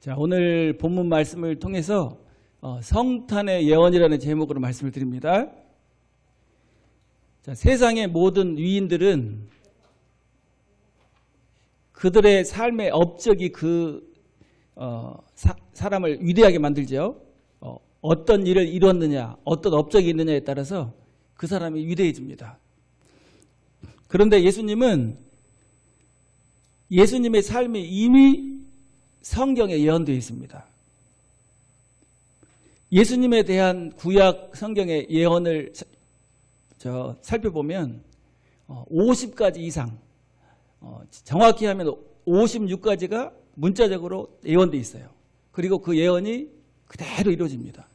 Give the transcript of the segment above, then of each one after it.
자, 오늘 본문 말씀을 통해서 성탄의 예언이라는 제목으로 말씀을 드립니다. 자, 세상의 모든 위인들은 그들의 삶의 업적이 사람을 위대하게 만들죠. 어떤 일을 이뤘느냐, 어떤 업적이 있느냐에 따라서 그 사람이 위대해집니다. 그런데 예수님의 삶이 이미 성경에 예언되어 있습니다. 예수님에 대한 구약 성경의 예언을 살펴보면 50가지 이상, 정확히 하면 56가지가 문자적으로 예언되어 있어요. 그리고 그 예언이 그대로 이루어집니다.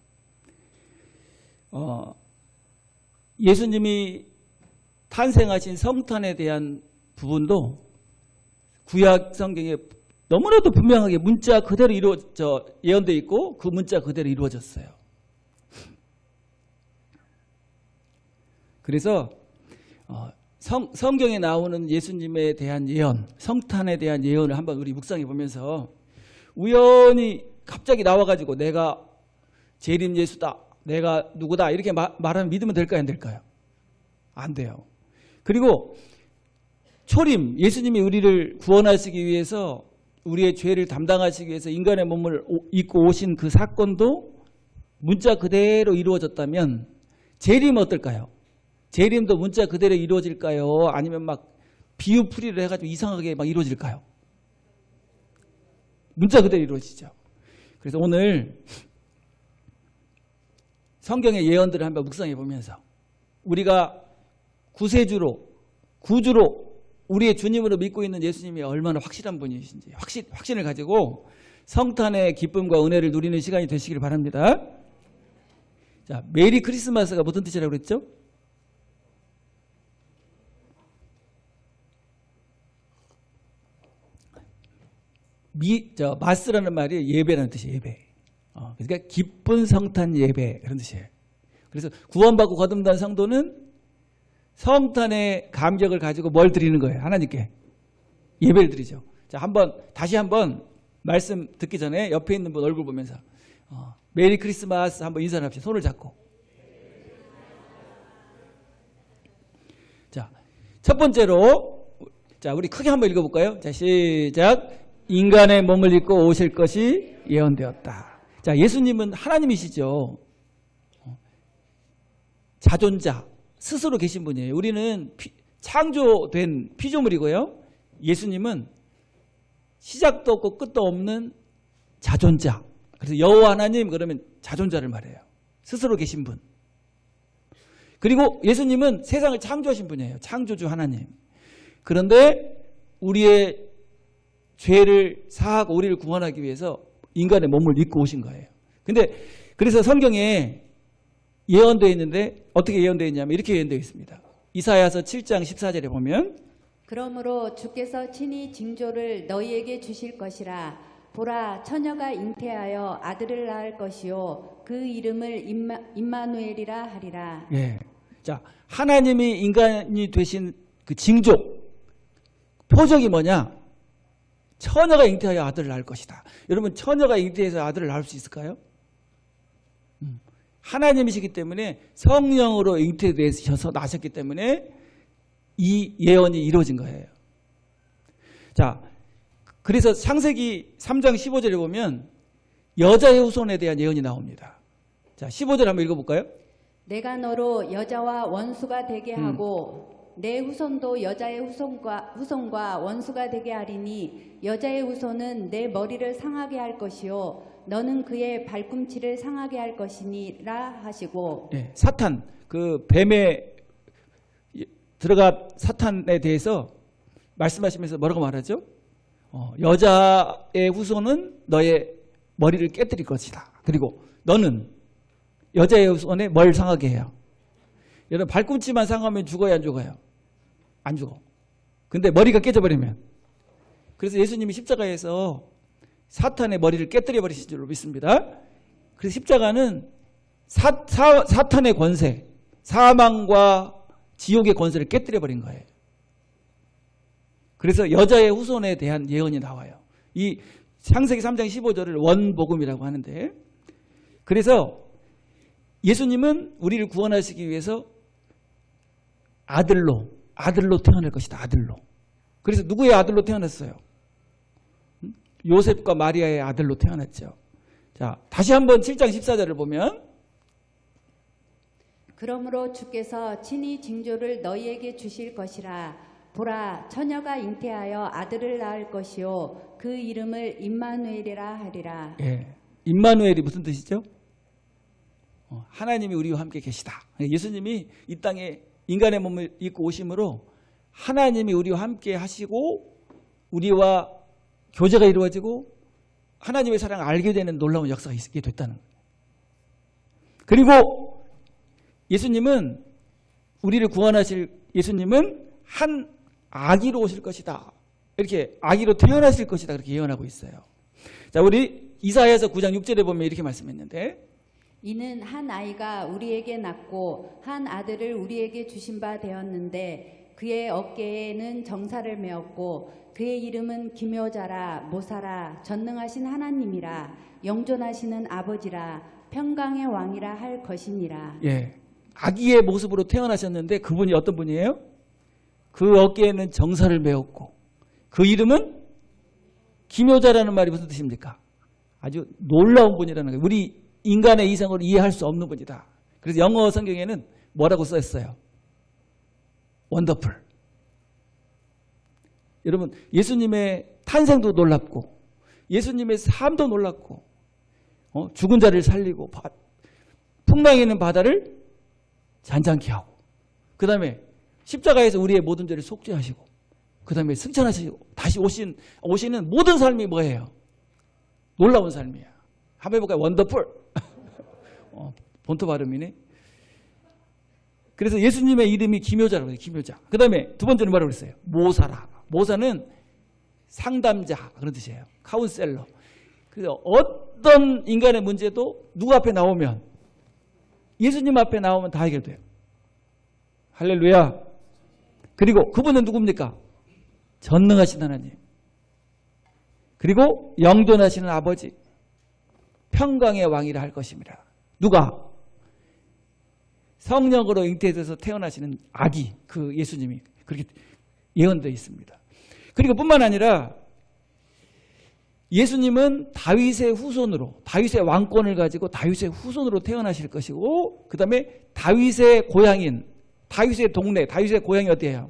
예수님이 탄생하신 성탄에 대한 부분도 구약 성경에 너무나도 분명하게 문자 그대로 예언되어 있고 그 문자 그대로 이루어졌어요. 그래서 성경에 나오는 예수님에 대한 예언, 성탄에 대한 예언을 한번 우리 묵상해 보면서 우연히 갑자기 나와가지고 내가 재림 예수다, 내가 누구다 이렇게 말하면 믿으면 될까요? 안 될까요? 안 돼요. 그리고 초림, 예수님이 우리를 구원하시기 위해서 우리의 죄를 담당하시기 위해서 인간의 몸을 입고 오신 그 사건도 문자 그대로 이루어졌다면 재림은 어떨까요? 재림도 문자 그대로 이루어질까요? 아니면 막 비유풀이를 해가지고 이상하게 막 이루어질까요? 문자 그대로 이루어지죠. 그래서 오늘 성경의 예언들을 한번 묵상해 보면서 우리가 구세주로, 구주로 우리의 주님으로 믿고 있는 예수님이 얼마나 확실한 분이신지 확신을 가지고 성탄의 기쁨과 은혜를 누리는 시간이 되시길 바랍니다. 자, 메리 크리스마스가 무슨 뜻이라고 그랬죠? 마스라는 말이 예배라는 뜻이에요. 예배. 그러니까 기쁜 성탄 예배 그런 뜻이에요. 그래서 구원받고 거듭난 성도는 성탄의 감격을 가지고 뭘 드리는 거예요? 하나님께 예배를 드리죠. 자, 다시 한번 말씀 듣기 전에 옆에 있는 분 얼굴 보면서 메리 크리스마스 한번 인사를 합시다. 손을 잡고. 자, 첫 번째로 우리 크게 한번 읽어볼까요? 자, 시작. 인간의 몸을 입고 오실 것이 예언되었다. 자, 예수님은 하나님이시죠. 자존자, 스스로 계신 분이에요. 우리는 창조된 피조물이고요. 예수님은 시작도 없고 끝도 없는 자존자. 그래서 여호와 하나님 그러면 자존자를 말해요. 스스로 계신 분. 그리고 예수님은 세상을 창조하신 분이에요. 창조주 하나님. 그런데 우리의 죄를 사하고 우리를 구원하기 위해서 인간의 몸을 입고 오신 거예요. 그래서 성경에 예언되어 있는데 어떻게 예언되어 있냐면 이렇게 예언되어 있습니다. 이사야서 7장 14절에 보면 그러므로 주께서 친히 징조를 너희에게 주실 것이라. 보라, 처녀가 잉태하여 아들을 낳을 것이요 그 이름을 임마누엘이라 하리라. 예. 자, 하나님이 인간이 되신 그 징조, 표적이 뭐냐? 처녀가 잉태하여 아들을 낳을 것이다. 여러분, 처녀가 잉태해서 아들을 낳을 수 있을까요? 하나님이시기 때문에 성령으로 잉태되셔서 나셨기 때문에 이 예언이 이루어진 거예요. 자, 그래서 창세기 3장 15절에 보면 여자의 후손에 대한 예언이 나옵니다. 자, 15절 한번 읽어볼까요? 내가 너로 여자와 원수가 되게 하고 내 후손도 여자의 후손과 원수가 되게 하리니 여자의 후손은 내 머리를 상하게 할 것이요 너는 그의 발꿈치를 상하게 할 것이니라 하시고. 네, 사탄, 그 뱀에 들어간 사탄에 대해서 말씀하시면서 뭐라고 말하죠? 여자의 후손은 너의 머리를 깨뜨릴 것이다. 그리고 너는 여자의 후손에 뭘 상하게 해요? 여러분, 발꿈치만 상하면 죽어요, 안 죽어요? 안 죽어. 근데 머리가 깨져버리면. 그래서 예수님이 십자가에서 사탄의 머리를 깨뜨려 버리신 줄로 믿습니다. 그래서 십자가는 사탄의 권세, 사망과 지옥의 권세를 깨뜨려 버린 거예요. 그래서 여자의 후손에 대한 예언이 나와요. 이 창세기 3장 15절을 원복음이라고 하는데, 그래서 예수님은 우리를 구원하시기 위해서 아들로 태어날 것이다. 아들로. 그래서 누구의 아들로 태어났어요? 요셉과 마리아의 아들로 태어났죠. 자, 다시 한번 7장 14절을 보면, 그러므로 주께서 친히 징조를 너희에게 주실 것이라. 보라, 처녀가 잉태하여 아들을 낳을 것이요 그 이름을 임마누엘이라 하리라. 예, 임마누엘이 무슨 뜻이죠? 하나님이 우리와 함께 계시다. 예수님이 이 땅에 인간의 몸을 입고 오심으로 하나님이 우리와 함께 하시고 우리와 교제가 이루어지고 하나님의 사랑을 알게 되는 놀라운 역사가 있게 됐다는 거예요. 그리고 예수님은, 우리를 구원하실 예수님은 한 아기로 오실 것이다. 이렇게 아기로 태어나실 것이다. 그렇게 예언하고 있어요. 자, 우리 이사야서 9장 6절에 보면 이렇게 말씀했는데, 이는 한 아이가 우리에게 낳고 한 아들을 우리에게 주신 바 되었는데 그의 어깨에는 정사를 메었고 그의 이름은 기묘자라, 모사라, 전능하신 하나님이라, 영존하시는 아버지라, 평강의 왕이라 할 것이니라. 예, 아기의 모습으로 태어나셨는데 그분이 어떤 분이에요? 그 어깨에는 정사를 메었고 그 이름은 기묘자라는 말이 무슨 뜻입니까? 아주 놀라운 분이라는 거예요. 우리 인간의 이성으로 이해할 수 없는 분이다. 그래서 영어 성경에는 뭐라고 써있어요? 원더풀. 여러분, 예수님의 탄생도 놀랍고 예수님의 삶도 놀랍고 죽은 자를 살리고 풍랑이 있는 바다를 잔잔케 하고, 그 다음에 십자가에서 우리의 모든 죄를 속죄하시고, 그 다음에 승천하시고 다시 오시는 모든 삶이 뭐예요? 놀라운 삶이야. 한번 해볼까요? 원더풀. 본토 발음이네. 그래서 예수님의 이름이 기묘자라고 해요. 기묘자. 그 다음에 두 번째는 뭐라고 그랬어요? 모사라. 모사는 상담자 그런 뜻이에요. 카운셀러. 그래서 어떤 인간의 문제도 누구 앞에 나오면, 예수님 앞에 나오면 다 해결돼요. 할렐루야. 그리고 그분은 누굽니까? 전능하신 하나님. 그리고 영존하시는 아버지. 평강의 왕이라 할 것입니다. 누가? 성령으로 잉태돼서 태어나시는 아기, 그 예수님이 그렇게 예언되어 있습니다. 그리고 뿐만 아니라 예수님은 다윗의 후손으로, 다윗의 왕권을 가지고 다윗의 후손으로 태어나실 것이고, 그 다음에 다윗의 고향인, 다윗의 동네, 다윗의 고향이 어디예요?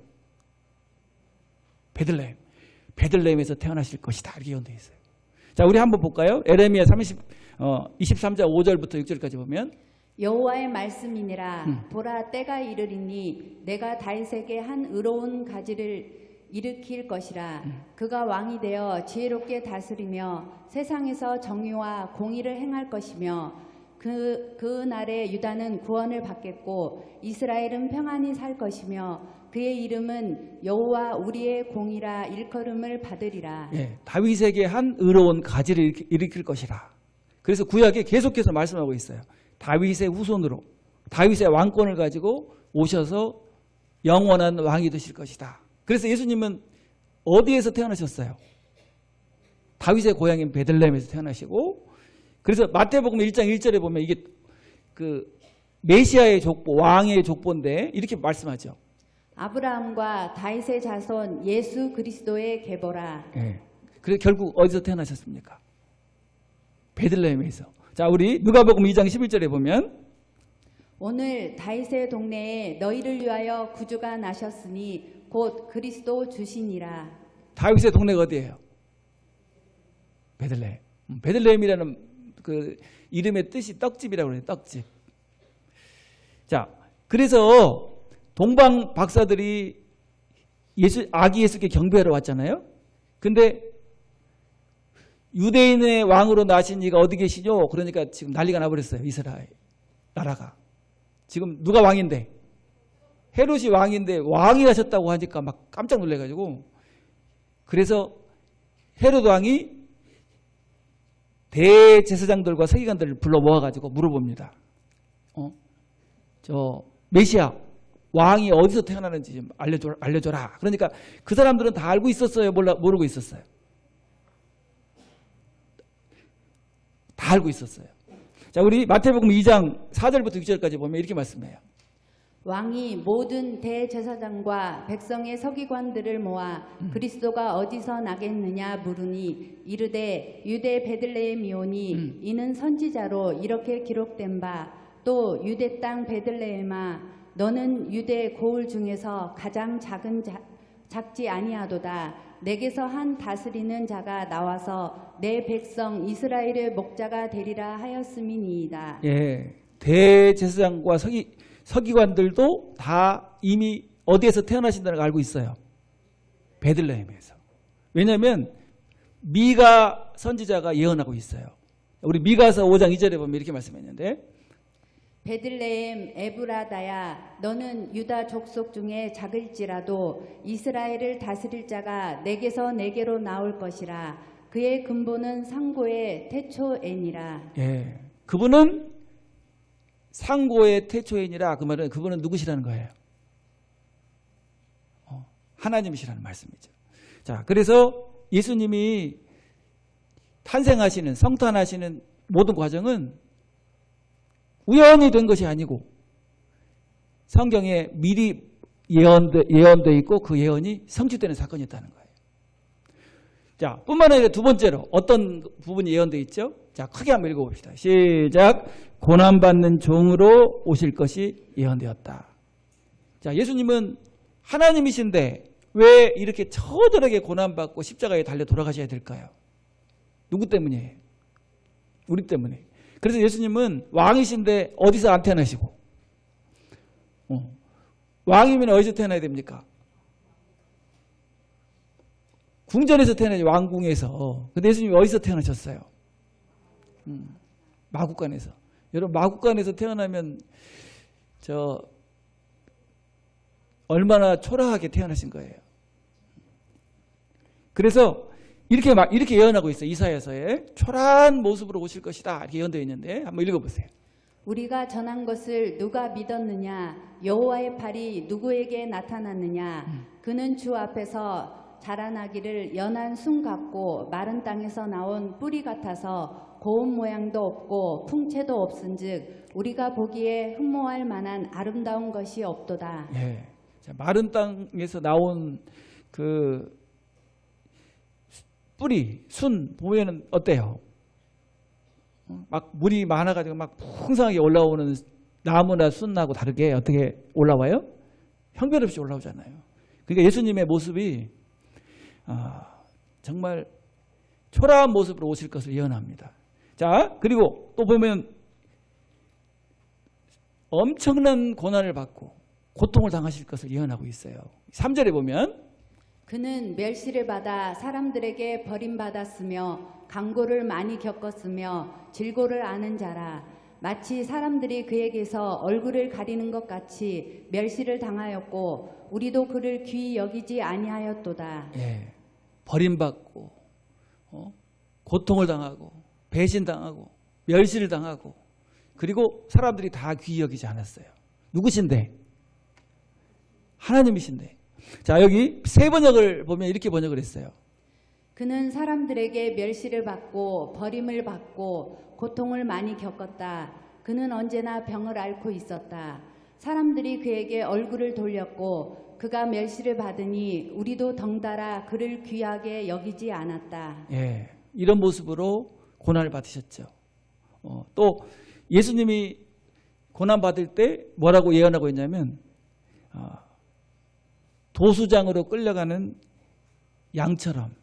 베들레헴. 베들레헴에서 태어나실 것이다. 이렇게 예언되어 있어요. 자, 우리 한번 볼까요? 에레미야 23장 5절부터 6절까지 보면, 여호와의 말씀이니라. 보라, 때가 이르리니 내가 다윗에게 한 의로운 가지를 일으킬 것이라. 그가 왕이 되어 지혜롭게 다스리며 세상에서 정의와 공의를 행할 것이며 그 날에 유다는 구원을 받겠고 이스라엘은 평안히 살 것이며 그의 이름은 여호와 우리의 공이라 일컬음을 받으리라. 예, 다윗에게 한 의로운 가지를 일으킬 것이라. 그래서 구약에 계속해서 말씀하고 있어요. 다윗의 후손으로 다윗의 왕권을 가지고 오셔서 영원한 왕이 되실 것이다. 그래서 예수님은 어디에서 태어나셨어요? 다윗의 고향인 베들레헴에서 태어나시고, 그래서 마태복음 1장 1절에 보면 이게 그 메시아의 족보, 왕의 족보인데 이렇게 말씀하죠. 아브라함과 다윗의 자손 예수 그리스도의 계보라. 예. 그래서 결국 어디서 태어나셨습니까? 베들레헴에서. 자, 우리 누가복음 2장 11절에 보면, 오늘 다윗의 동네에 너희를 위하여 구주가 나셨으니 곧 그리스도 주시니라. 다윗의 동네가 어디예요? 베들레헴. 베들레헴이라는 그 이름의 뜻이 떡집이라고 그래요. 떡집. 자, 그래서 동방 박사들이 아기 예수께 경배하러 왔잖아요. 근데 유대인의 왕으로 나신 이가 어디 계시죠? 그러니까 지금 난리가 나버렸어요. 이스라엘 나라가. 지금 누가 왕인데? 헤롯이 왕인데 왕이 하셨다고 하니까 막 깜짝 놀래가지고, 그래서 헤롯 왕이 대제사장들과 서기관들을 불러 모아가지고 물어봅니다. 저 메시아 왕이 어디서 태어나는지 좀 알려줘라. 그러니까 그 사람들은 다 알고 있었어요? 모르고 있었어요? 다 알고 있었어요. 자, 우리 마태복음 2장 4절부터 6절까지 보면 이렇게 말씀해요. 왕이 모든 대제사장과 백성의 서기관들을 모아 그리스도가 어디서 나겠느냐 물으니 이르되 유대 베들레헴이오니 이는 선지자로 이렇게 기록된 바 또 유대 땅 베들레헴아 너는 유대 고을 중에서 가장 작지 아니하도다. 내게서 한 다스리는 자가 나와서 내 백성 이스라엘의 목자가 되리라 하였음이니이다. 예, 대제사장과 서기관들도 다 이미 어디에서 태어나신다는 걸 알고 있어요. 베들레헴에서. 왜냐하면 미가 선지자가 예언하고 있어요. 우리 미가서 5장 2절에 보면 이렇게 말씀했는데 베들레헴 에브라다야 너는 유다 족속 중에 작을지라도 이스라엘을 다스릴 자가 내게서 내게로 나올 것이라. 그의 근본은 상고의 태초애니라. 예, 그분은 상고의 태초인이라. 그 말은 그분은 누구시라는 거예요? 하나님이시라는 말씀이죠. 자, 그래서 예수님이 탄생하시는, 성탄하시는 모든 과정은 우연히 된 것이 아니고 성경에 미리 예언되어 있고 그 예언이 성취되는 사건이었다는 거예요. 자, 뿐만 아니라 두 번째로 어떤 부분이 예언되어 있죠? 자, 크게 한번 읽어봅시다. 시작. 고난받는 종으로 오실 것이 예언되었다. 자, 예수님은 하나님이신데 왜 이렇게 처절하게 고난받고 십자가에 달려 돌아가셔야 될까요? 누구 때문이에요? 우리 때문에. 그래서 예수님은 왕이신데 어디서 안 태어나시고 왕이면 어디서 태어나야 됩니까? 궁전에서 태어나지, 왕궁에서. 근데 예수님이 어디서 태어나셨어요? 마국간에서. 여러분, 마국간에서 태어나면 얼마나 초라하게 태어나신 거예요. 그래서 이렇게 예언하고 있어요. 이사야서에 초라한 모습으로 오실 것이다 이렇게 예언되어 있는데 한번 읽어보세요. 우리가 전한 것을 누가 믿었느냐? 여호와의 팔이 누구에게 나타났느냐? 그는 주 앞에서 자라나기를 연한 순 같고 마른 땅에서 나온 뿌리 같아서 고운 모양도 없고 풍채도 없은즉 우리가 보기에 흠모할 만한 아름다운 것이 없도다. 예. 자, 마른 땅에서 나온 그 뿌리, 순 보면은 어때요? 막 물이 많아가지고 막 풍성하게 올라오는 나무나 순하고 다르게 어떻게 올라와요? 형편없이 올라오잖아요. 그러니까 예수님의 모습이 정말 초라한 모습으로 오실 것을 예언합니다. 자, 그리고 또 보면 엄청난 고난을 받고 고통을 당하실 것을 예언하고 있어요. 3절에 보면 그는 멸시를 받아 사람들에게 버림받았으며 강고를 많이 겪었으며 질고를 아는 자라. 마치 사람들이 그에게서 얼굴을 가리는 것 같이 멸시를 당하였고 우리도 그를 귀히 여기지 아니하였도다. 예, 버림받고 고통을 당하고 배신당하고 멸시를 당하고 그리고 사람들이 다 귀히 여기지 않았어요. 누구신데? 하나님이신데. 자, 여기 세 번역을 보면 이렇게 번역을 했어요. 그는 사람들에게 멸시를 받고 버림을 받고 고통을 많이 겪었다. 그는 언제나 병을 앓고 있었다. 사람들이 그에게 얼굴을 돌렸고 그가 멸시를 받으니 우리도 덩달아 그를 귀하게 여기지 않았다. 예, 이런 모습으로 고난을 받으셨죠. 또 예수님이 고난 받을 때 뭐라고 예언하고 있냐면 도수장으로 끌려가는 양처럼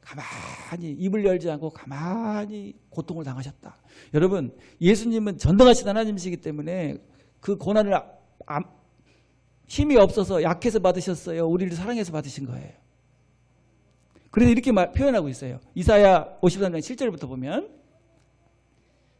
가만히 입을 열지 않고 가만히 고통을 당하셨다. 여러분, 예수님은 전능하신 하나님이시기 때문에 그 고난을 힘이 없어서 약해서 받으셨어요? 우리를 사랑해서 받으신 거예요? 그래서 이렇게 표현하고 있어요. 이사야 53장 7절부터 보면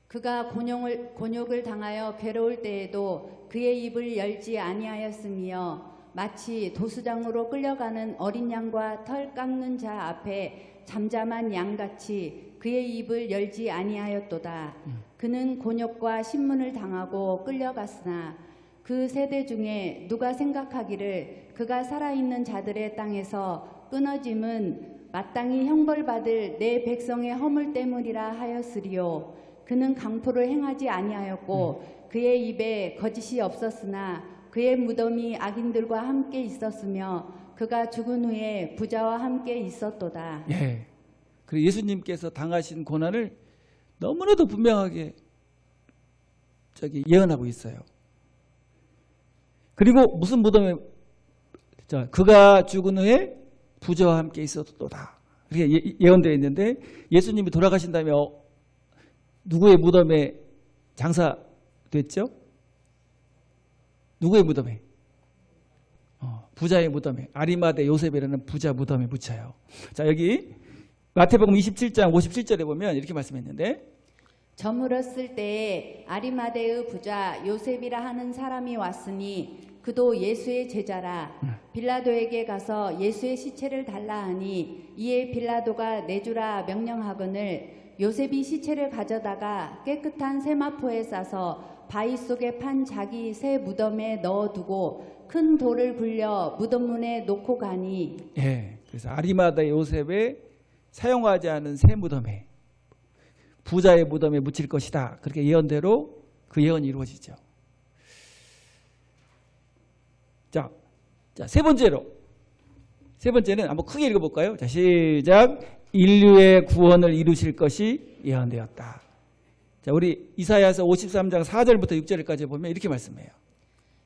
그가 곤욕을 당하여 괴로울 때에도 그의 입을 열지 아니하였으며 마치 도수장으로 끌려가는 어린 양과 털 깎는 자 앞에 잠잠한 양같이 그의 입을 열지 아니하였도다. 그는 곤욕과 신문을 당하고 끌려갔으나 그 세대 중에 누가 생각하기를 그가 살아있는 자들의 땅에서 끊어짐은 마땅히 형벌받을 내 백성의 허물 때문이라 하였으리요. 그는 강포를 행하지 아니하였고 그의 입에 거짓이 없었으나 그의 무덤이 악인들과 함께 있었으며 그가 죽은 후에 부자와 함께 있었도다. 예. 그리고 예수님께서 당하신 고난을 너무나도 분명하게 예언하고 있어요. 그리고 무슨 무덤에 그가 죽은 후에 부자와 함께 있었도다. 그렇게 예언되어 있는데 예수님이 돌아가신 다음에 누구의 무덤에 장사됐죠? 누구의 무덤에? 부자의 무덤에. 아리마대 요셉이라는 부자 무덤에 묻혀요. 자, 여기 마태복음 27장 57절에 보면 이렇게 말씀했는데 저물었을 때에 아리마대의 부자 요셉이라 하는 사람이 왔으니 그도 예수의 제자라. 빌라도에게 가서 예수의 시체를 달라 하니 이에 빌라도가 내주라 명령하거늘 요셉이 시체를 가져다가 깨끗한 세마포에 싸서 바위 속에 판 자기 새 무덤에 넣어두고 큰 돌을 굴려 무덤 문에 놓고 가니. 예, 그래서 아리마다 요셉의 사용하지 않은 새 무덤에 부자의 무덤에 묻힐 것이다. 그렇게 예언대로 그 예언이 이루어지죠. 자, 세 번째는 한번 크게 읽어볼까요? 자, 시작. 인류의 구원을 이루실 것이 예언되었다. 자, 우리 이사야서 53장 4절부터 6절까지 보면 이렇게 말씀해요.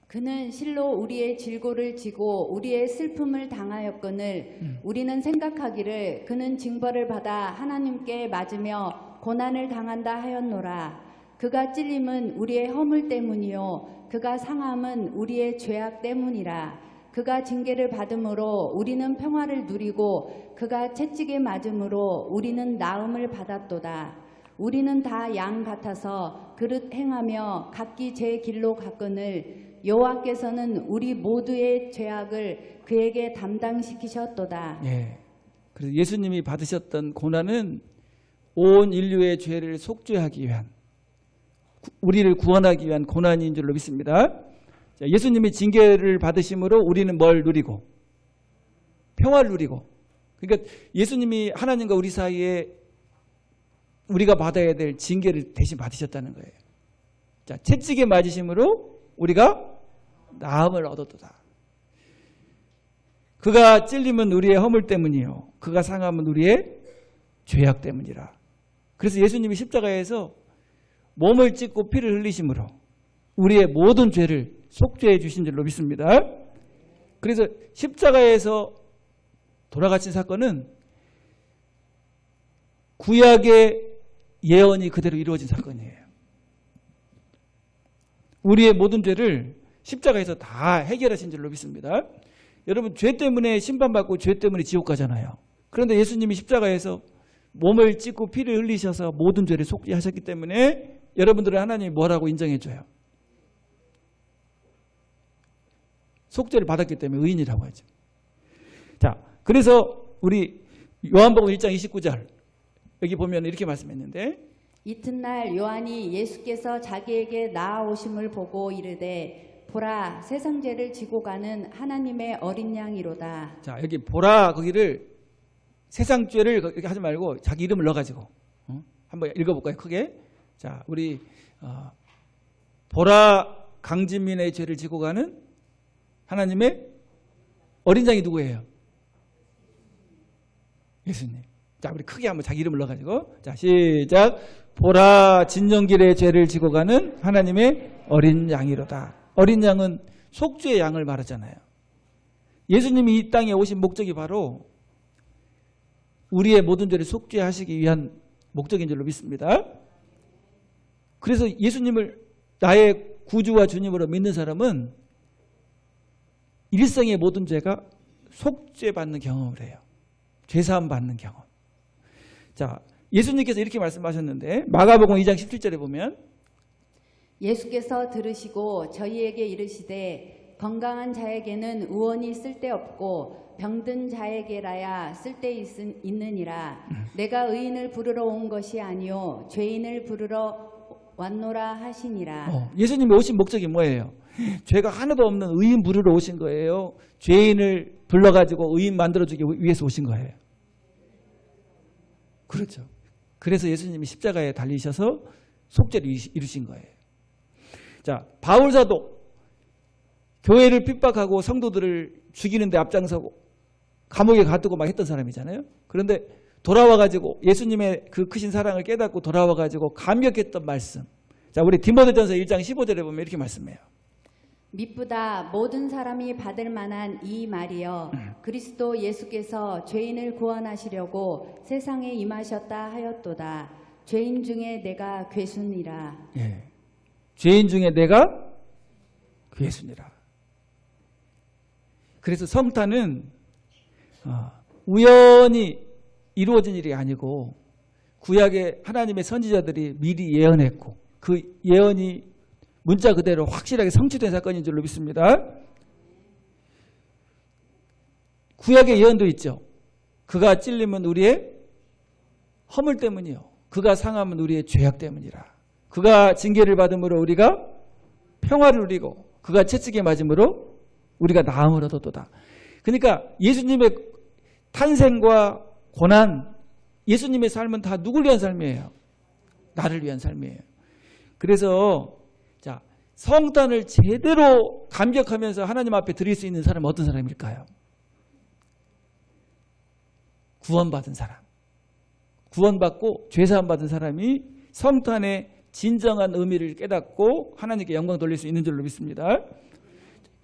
그는 실로 우리의 질고를 지고 우리의 슬픔을 당하였거늘 우리는 생각하기를 그는 징벌을 받아 하나님께 맞으며 고난을 당한다 하였노라. 그가 찔림은 우리의 허물 때문이요 그가 상함은 우리의 죄악 때문이라. 그가 징계를 받음으로 우리는 평화를 누리고 그가 채찍에 맞음으로 우리는 나음을 받았도다. 우리는 다 양 같아서 그릇 행하며 각기 제 길로 갔거늘 여호와께서는 우리 모두의 죄악을 그에게 담당시키셨도다. 예. 그래서 예수님이 받으셨던 고난은 온 인류의 죄를 속죄하기 위한, 우리를 구원하기 위한 고난인 줄로 믿습니다. 자, 예수님이 징계를 받으심으로 우리는 뭘 누리고? 평화를 누리고. 그러니까 예수님이 하나님과 우리 사이에 우리가 받아야 될 징계를 대신 받으셨다는 거예요. 자, 채찍에 맞으심으로 우리가 나음을 얻었도다. 그가 찔림은 우리의 허물 때문이요 그가 상함은 우리의 죄악 때문이라. 그래서 예수님이 십자가에서 몸을 찢고 피를 흘리심으로 우리의 모든 죄를 속죄해 주신 줄로 믿습니다. 그래서 십자가에서 돌아가신 사건은 구약의 예언이 그대로 이루어진 사건이에요. 우리의 모든 죄를 십자가에서 다 해결하신 줄로 믿습니다. 여러분, 죄 때문에 심판받고 죄 때문에 지옥 가잖아요. 그런데 예수님이 십자가에서 몸을 찢고 피를 흘리셔서 모든 죄를 속죄하셨기 때문에 여러분들은 하나님이 뭐라고 인정해줘요? 속죄를 받았기 때문에 의인이라고 하죠. 자, 그래서 우리 요한복음 1장 29절 여기 보면 이렇게 말씀했는데 이튿날 요한이 예수께서 자기에게 나아오심을 보고 이르되 보라 세상 죄를 지고 가는 하나님의 어린 양이로다. 자, 여기 보라 거기를 세상 죄를 이렇게 하지 말고 자기 이름을 넣어가지고 한번 읽어볼까요? 크게. 자, 우리 보라 강진민의 죄를 지고 가는 하나님의 어린 양이 누구예요? 예수님. 자, 우리 크게 한번 자기 이름을 넣어가지고 자, 시작. 보라 진정길의 죄를 지고 가는 하나님의 어린 양이로다. 어린 양은 속죄의 양을 말하잖아요. 예수님이 이 땅에 오신 목적이 바로 우리의 모든 죄를 속죄하시기 위한 목적인 줄로 믿습니다. 그래서 예수님을 나의 구주와 주님으로 믿는 사람은 일생의 모든 죄가 속죄받는 경험을 해요. 죄사함 받는 경험. 자, 예수님께서 이렇게 말씀하셨는데 마가복음 2장 17절에 보면 예수께서 들으시고 저희에게 이르시되 건강한 자에게는 의원이 쓸데없고 병든 자에게라야 쓸데있느니라. 내가 의인을 부르러 온 것이 아니요 죄인을 부르러 왔노라 하시니라. 예수님이 오신 목적이 뭐예요? 죄가 하나도 없는 의인 부르러 오신 거예요? 죄인을 불러가지고 의인 만들어주기 위해서 오신 거예요? 그렇죠. 그래서 예수님이 십자가에 달리셔서 속죄를 이루신 거예요. 자, 바울 사도 교회를 핍박하고 성도들을 죽이는데 앞장서고 감옥에 가두고 막 했던 사람이잖아요. 그런데 돌아와가지고 예수님의 그 크신 사랑을 깨닫고 돌아와가지고 감격했던 말씀. 자, 우리 디모데전서 1장 15절에 보면 이렇게 말씀해요. 미쁘다 모든 사람이 받을 만한 이 말이여 그리스도 예수께서 죄인을 구원하시려고 세상에 임하셨다 하였도다. 죄인 중에 내가 괴순이라. 예. 죄인 중에 내가 괴순이라. 그래서 성탄은 우연히 이루어진 일이 아니고 구약의 하나님의 선지자들이 미리 예언했고 그 예언이 문자 그대로 확실하게 성취된 사건인 줄로 믿습니다. 구약의 예언도 있죠. 그가 찔림은 우리의 허물 때문이요. 그가 상함은 우리의 죄악 때문이라. 그가 징계를 받음으로 우리가 평화를 누리고 그가 채찍에 맞음으로 우리가 나음을 얻었도다. 그러니까 예수님의 탄생과 고난, 예수님의 삶은 다 누굴 위한 삶이에요? 나를 위한 삶이에요. 그래서 자, 성탄을 제대로 감격하면서 하나님 앞에 드릴 수 있는 사람은 어떤 사람일까요? 구원받은 사람. 구원받고 죄사함 받은 사람이 성탄의 진정한 의미를 깨닫고 하나님께 영광 돌릴 수 있는 줄로 믿습니다.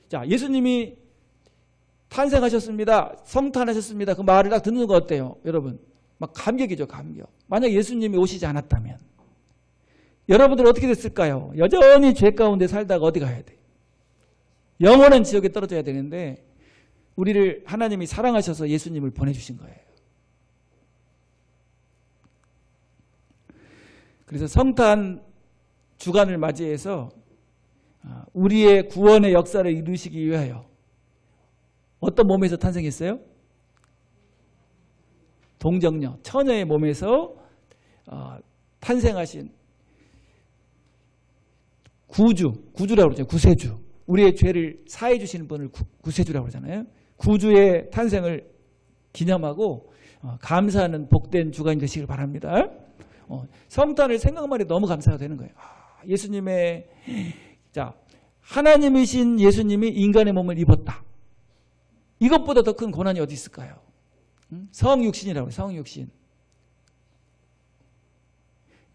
자, 예수님이 탄생하셨습니다. 성탄하셨습니다. 그 말을 딱 듣는 거 어때요? 여러분, 막 감격이죠, 감격. 만약 예수님이 오시지 않았다면 여러분들 어떻게 됐을까요? 여전히 죄 가운데 살다가 어디 가야 돼? 영원한 지옥에 떨어져야 되는데 우리를 하나님이 사랑하셔서 예수님을 보내주신 거예요. 그래서 성탄 주간을 맞이해서 우리의 구원의 역사를 이루시기 위하여 어떤 몸에서 탄생했어요? 동정녀, 처녀의 몸에서 탄생하신 구주라고 그러죠. 구세주. 우리의 죄를 사해 주시는 분을 구세주라고 그러잖아요. 구주의 탄생을 기념하고 감사하는 복된 주간이 되시길 바랍니다. 성탄을 생각만 해도 너무 감사가 되는 거예요. 예수님의 자, 하나님이신 예수님이 인간의 몸을 입었다. 이것보다 더 큰 고난이 어디 있을까요? 성육신이라고 해요. 성육신.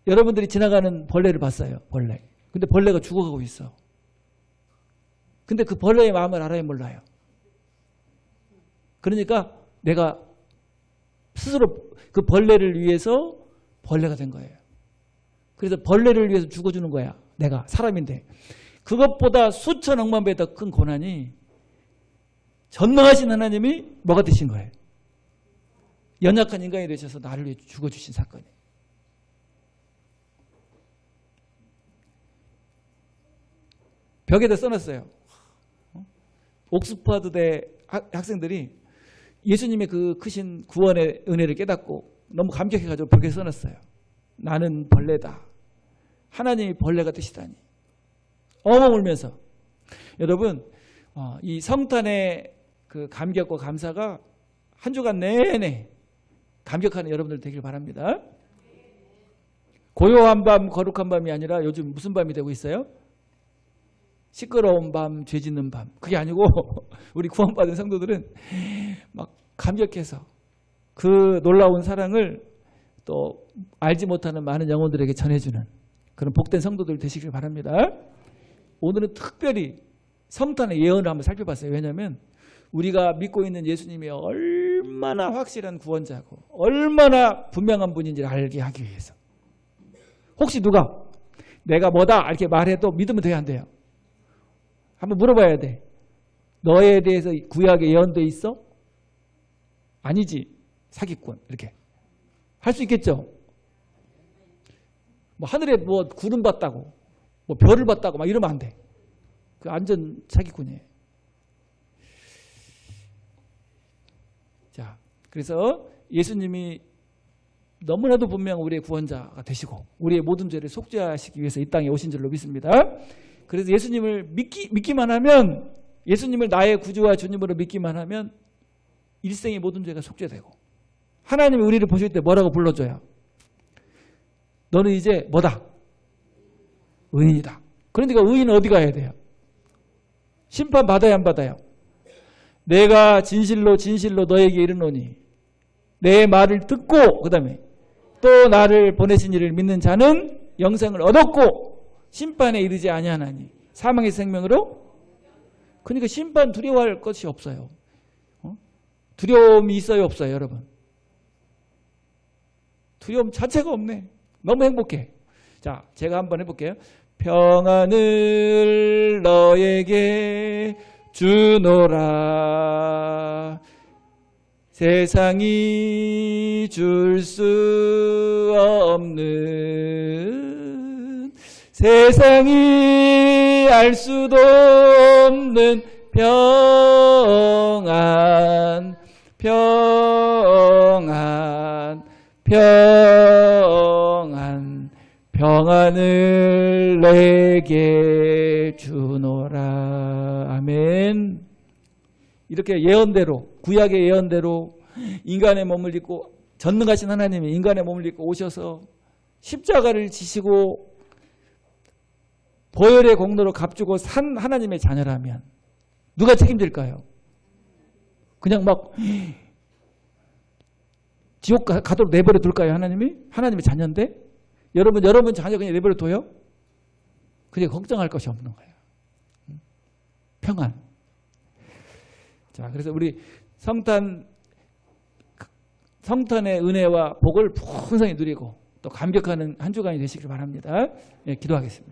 여러분들이 지나가는 벌레를 봤어요. 벌레. 근데 벌레가 죽어가고 있어. 근데 그 벌레의 마음을 알아요, 몰라요? 그러니까 내가 스스로 그 벌레를 위해서 벌레가 된 거예요. 그래서 벌레를 위해서 죽어주는 거야. 내가 사람인데. 그것보다 수천억만 배 더 큰 고난이 전능하신 하나님이 뭐가 되신 거예요? 연약한 인간이 되셔서 나를 위해 죽어주신 사건이에요. 벽에다 써놨어요. 옥스퍼드대 학생들이 예수님의 그 크신 구원의 은혜를 깨닫고 너무 감격해가지고 벽에 써놨어요. 나는 벌레다. 하나님이 벌레가 되시다니. 엉엉 울면서. 여러분, 이 성탄의 그 감격과 감사가 한 주간 내내 감격하는 여러분들 되길 바랍니다. 고요한 밤, 거룩한 밤이 아니라 요즘 무슨 밤이 되고 있어요? 시끄러운 밤, 죄 짓는 밤. 그게 아니고 우리 구원받은 성도들은 막 감격해서 그 놀라운 사랑을 또 알지 못하는 많은 영혼들에게 전해주는 그런 복된 성도들 되시길 바랍니다. 오늘은 특별히 성탄의 예언을 한번 살펴봤어요. 왜냐하면 우리가 믿고 있는 예수님이 얼마나 확실한 구원자고 얼마나 분명한 분인지를 알게 하기 위해서. 혹시 누가 내가 뭐다 이렇게 말해도 믿으면 돼요, 안 돼요? 한번 물어봐야 돼. 너에 대해서 구약에 예언돼 있어? 아니지. 사기꾼. 이렇게 할 수 있겠죠? 뭐 하늘에 뭐 구름 봤다고 뭐 별을 봤다고 막 이러면 안 돼. 그 완전 사기꾼이에요. 자, 그래서 예수님이 너무나도 분명 우리의 구원자가 되시고 우리의 모든 죄를 속죄하시기 위해서 이 땅에 오신 줄로 믿습니다. 그래서 예수님을 믿기만 하면, 예수님을 나의 구주와 주님으로 믿기만 하면 일생의 모든 죄가 속죄되고 하나님이 우리를 보실 때 뭐라고 불러줘요? 너는 이제 뭐다? 의인이다. 그러니까 의인은 어디 가야 돼요? 심판 받아야 안 받아요? 내가 진실로 진실로 너에게 이르노니 내 말을 듣고 그 다음에 또 나를 보내신 이를 믿는 자는 영생을 얻었고 심판에 이르지 아니하나니 사망의 생명으로. 그러니까 심판 두려워할 것이 없어요. 두려움이 있어요 없어요 여러분? 두려움 자체가 없네. 너무 행복해. 자, 제가 한번 해볼게요. 평안을 너에게 주노라. 세상이 줄 수 없는, 세상이 알 수도 없는 평안, 평안, 평안, 평안을 내게 주노라. 아멘. 이렇게 예언대로, 구약의 예언대로 인간의 몸을 입고, 전능하신 하나님이 인간의 몸을 입고 오셔서 십자가를 지시고 보혈의 공로로 값주고 산 하나님의 자녀라면 누가 책임질까요? 그냥 막 지옥 가도록 내버려 둘까요? 하나님이? 하나님의 자녀인데? 여러분 자녀 그냥 내버려 둬요? 그냥 걱정할 것이 없는 거예요. 평안. 자, 그래서 우리 성탄의 은혜와 복을 풍성히 누리고 또 감격하는 한 주간이 되시길 바랍니다. 예, 기도하겠습니다.